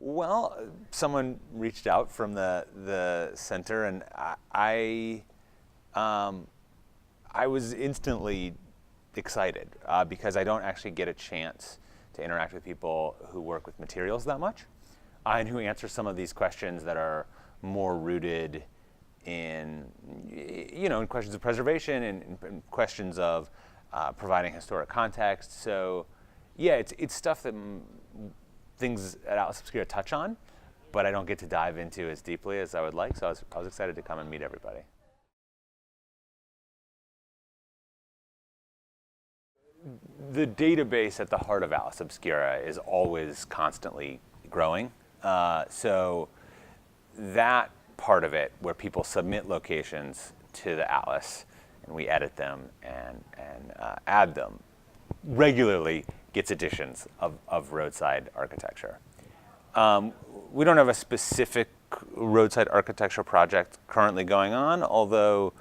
Well, someone reached out from the center, and um, I was instantly excited because I don't actually get a chance to interact with people who work with materials that much, and who answer some of these questions that are more rooted in, in questions of preservation and questions of providing historic context. So, yeah, it's stuff that things at Atlas Obscura touch on, but I don't get to dive into as deeply as I would like. So I was excited to come and meet everybody. The database at the heart of Atlas Obscura is always constantly growing. So that part of it, where people submit locations to the Atlas and we edit them and add them, regularly gets additions of roadside architecture. We don't have a specific roadside architecture project currently going on, although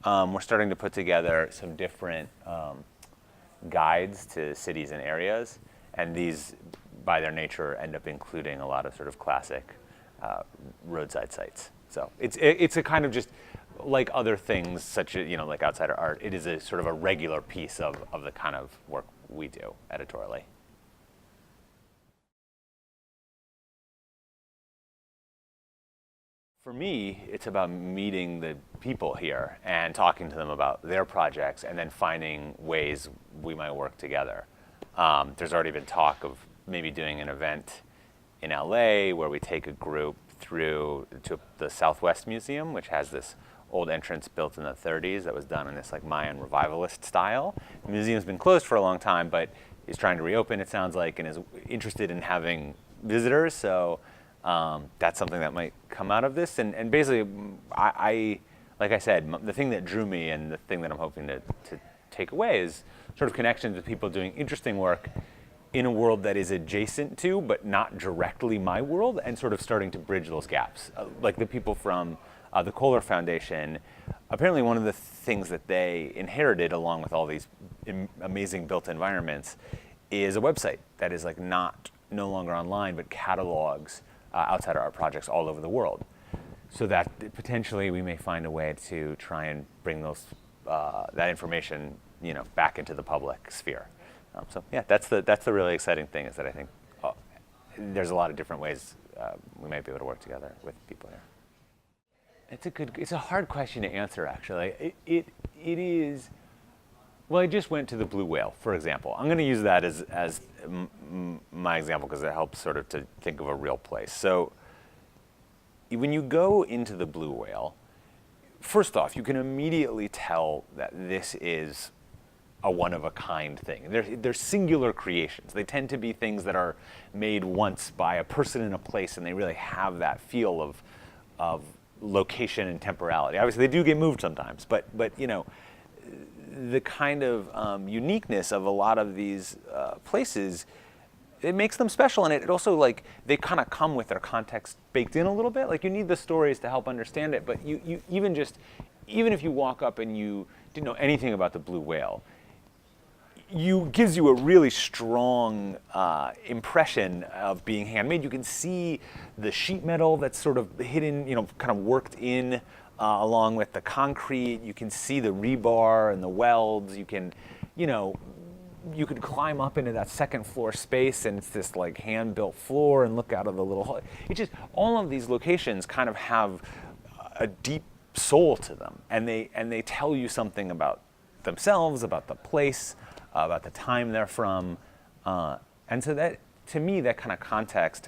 we're starting to put together some different guides to cities and areas, and these, by their nature, end up including a lot of sort of classic roadside sites. So it's a kind of just like other things, such as like outsider art. It is a sort of a regular piece of the kind of work we do editorially. For me, it's about meeting the people here and talking to them about their projects, and then finding ways we might work together. There's already been talk of maybe doing an event in LA where we take a group through to the Southwest Museum, which has this old entrance built in the 30s that was done in this like Mayan revivalist style. The museum's been closed for a long time, but is trying to reopen, it sounds like, and is interested in having visitors. So that's something that might come out of this. And basically, I like I said, the thing that drew me and the thing that I'm hoping to take away is sort of connections with people doing interesting work in a world that is adjacent to, but not directly my world, and sort of starting to bridge those gaps. Like the people from the Kohler Foundation, apparently one of the things that they inherited along with all these amazing built environments is a website that is like no longer online, but catalogs outsider art projects all over the world. So that potentially we may find a way to try and bring those that information, back into the public sphere. So yeah, that's the really exciting thing, is that I think there's a lot of different ways we might be able to work together with people here. It's a hard question to answer, actually. It is. Well, I just went to the Blue Whale, for example. I'm going to use that as my example because it helps sort of to think of a real place. So when you go into the Blue Whale, first off, you can immediately tell that this is a one-of-a-kind thing. They're singular creations. They tend to be things that are made once by a person in a place, and they really have that feel of location and temporality. Obviously, they do get moved sometimes, but the kind of uniqueness of a lot of these places, it makes them special, and it also, like, they kind of come with their context baked in a little bit. Like, you need the stories to help understand it, but you even if you walk up and you didn't know anything about the Blue Whale, gives you a really strong impression of being handmade. You can see the sheet metal that's sort of hidden, kind of worked in along with the concrete. You can see the rebar and the welds. You can, you could climb up into that second floor space, and it's this like hand-built floor, and look out of the little hole. It's just, all of these locations kind of have a deep soul to them, and they tell you something about themselves, about the place, about the time they're from, and so that, to me, that kind of context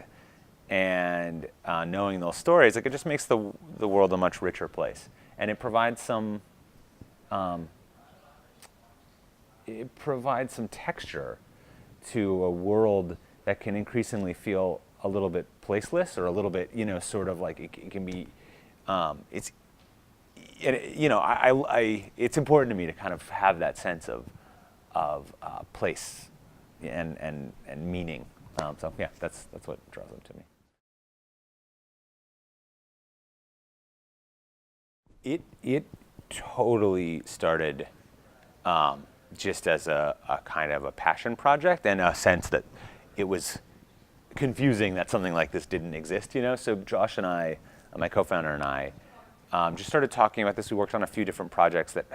and knowing those stories, like, it just makes the world a much richer place, and it provides some texture to a world that can increasingly feel a little bit placeless, or a little bit, sort of like it can be. It's important to me to kind of have that sense of place and meaning. So yeah, that's what draws them to me. It totally started just as a kind of a passion project, and a sense that it was confusing that something like this didn't exist, you know? So Josh and I, my co-founder and I, just started talking about this. We worked on a few different projects that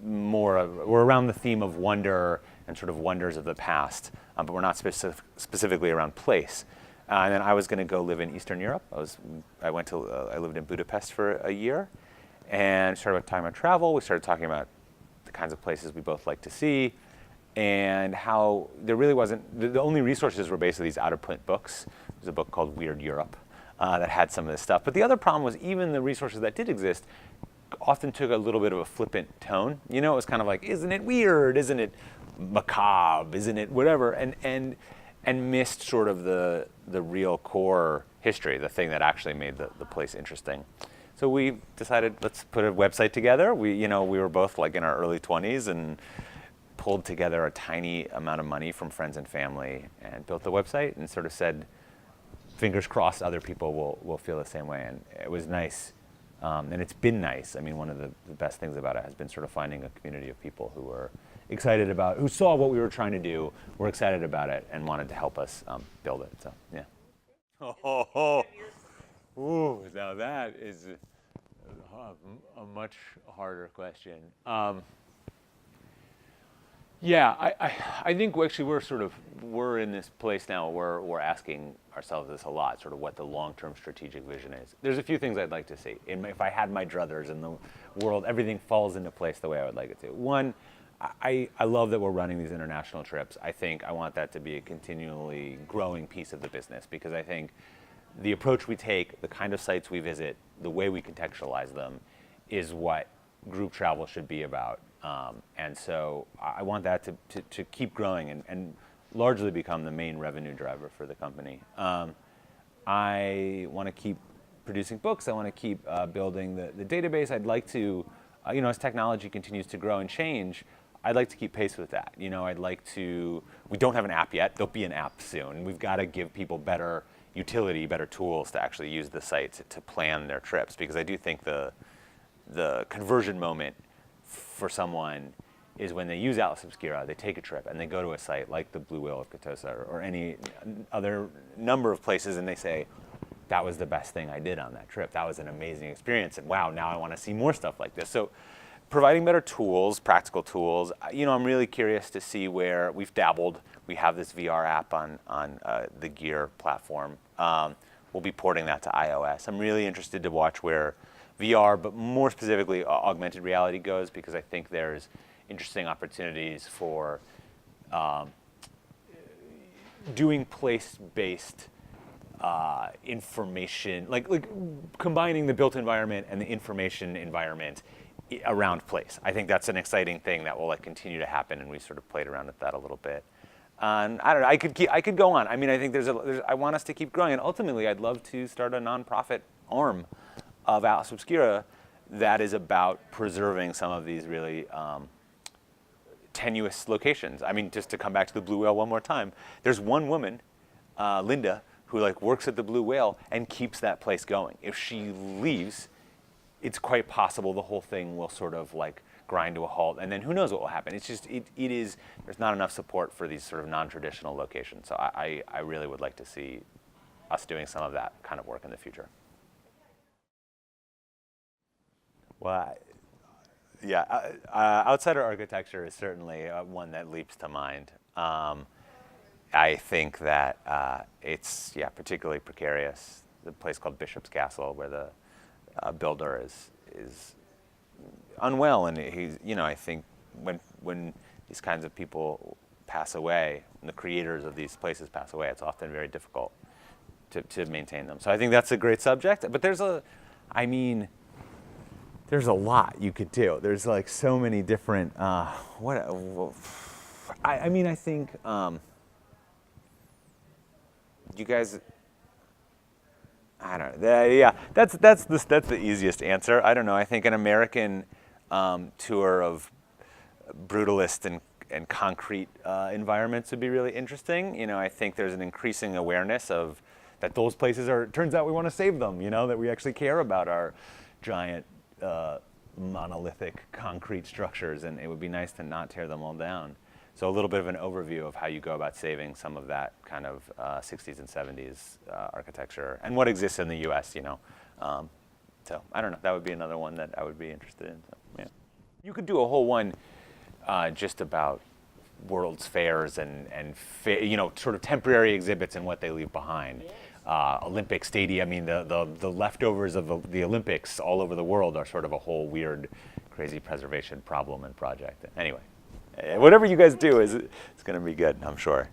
were around the theme of wonder and sort of wonders of the past, but we're not specifically around place. And then I was going to go live in Eastern Europe. I lived in Budapest for a year, and started talking about travel. We started talking about the kinds of places we both like to see, and how there really wasn't, the only resources were basically these out-of-print books. There's a book called Weird Europe that had some of this stuff. But the other problem was even the resources that did exist often took a little bit of a flippant tone. You know, it was kind of like, isn't it weird? Isn't it macabre? Isn't it whatever? And missed sort of the real core history, the thing that actually made the place interesting. So we decided, let's put a website together. We were both like in our early 20s and pulled together a tiny amount of money from friends and family and built the website and sort of said, fingers crossed other people will feel the same way. And it was nice. And it's been nice. I mean, one of the best things about it has been sort of finding a community of people who were excited about, who saw what we were trying to do, were excited about it, and wanted to help us build it. So, yeah. Ooh, now that is a much harder question. Yeah, I think we're in this place now where we're asking ourselves this a lot, sort of what the long-term strategic vision is. There's a few things I'd like to see. If I had my druthers in the world, everything falls into place the way I would like it to. One, I love that we're running these international trips. I want that to be a continually growing piece of the business, because I think the approach we take, the kind of sites we visit, the way we contextualize them is what group travel should be about. And so I want that to keep growing and largely become the main revenue driver for the company. I want to keep producing books. I want to keep building the database. I'd like to, as technology continues to grow and change, I'd like to keep pace with that. We don't have an app yet. There'll be an app soon. We've got to give people better utility, better tools to actually use the site to plan their trips, because I do think the conversion moment for someone is when they use Atlas Obscura, they take a trip and they go to a site like the Blue Whale of Katosa or any other number of places, and they say, that was the best thing I did on that trip. That was an amazing experience, and wow, now I want to see more stuff like this. So providing better tools, practical tools. I'm really curious to see where we've dabbled. We have this VR app on the Gear platform. We'll be porting that to iOS. I'm really interested to watch where VR, but more specifically augmented reality goes, because I think there's interesting opportunities for doing place-based information, like combining the built environment and the information environment around place. I think that's an exciting thing that will continue to happen, and we sort of played around with that a little bit. And I don't know. I could go on. I mean, I think I want us to keep growing, and ultimately, I'd love to start a nonprofit arm of Atlas Obscura that is about preserving some of these really tenuous locations. I mean, just to come back to the Blue Whale one more time, there's one woman, Linda, who works at the Blue Whale and keeps that place going. If she leaves, it's quite possible the whole thing will sort of grind to a halt, and then who knows what will happen. It's just, there's not enough support for these sort of non-traditional locations. So I really would like to see us doing some of that kind of work in the future. Well, yeah, outsider architecture is certainly one that leaps to mind. I think that it's particularly precarious. The place called Bishop's Castle, where the builder is unwell, and he's I think when these kinds of people pass away, and the creators of these places pass away, it's often very difficult to maintain them. So I think that's a great subject. But there's a lot you could do. There's so many different. I think you guys. I don't know. Yeah, that's the easiest answer. I don't know. I think an American tour of brutalist and concrete environments would be really interesting. I think there's an increasing awareness of that those places are. Turns out we want to save them. That we actually care about our giant monolithic concrete structures, and it would be nice to not tear them all down. So a little bit of an overview of how you go about saving some of that kind of 60s and 70s architecture and what exists in the U.S. So I don't know. That would be another one that I would be interested in. So, yeah. You could do a whole one just about World's Fairs and sort of temporary exhibits and what they leave behind. Olympic Stadium. I mean, the leftovers of the Olympics all over the world are sort of a whole weird, crazy preservation problem and project. Anyway, whatever you guys do it's going to be good, I'm sure.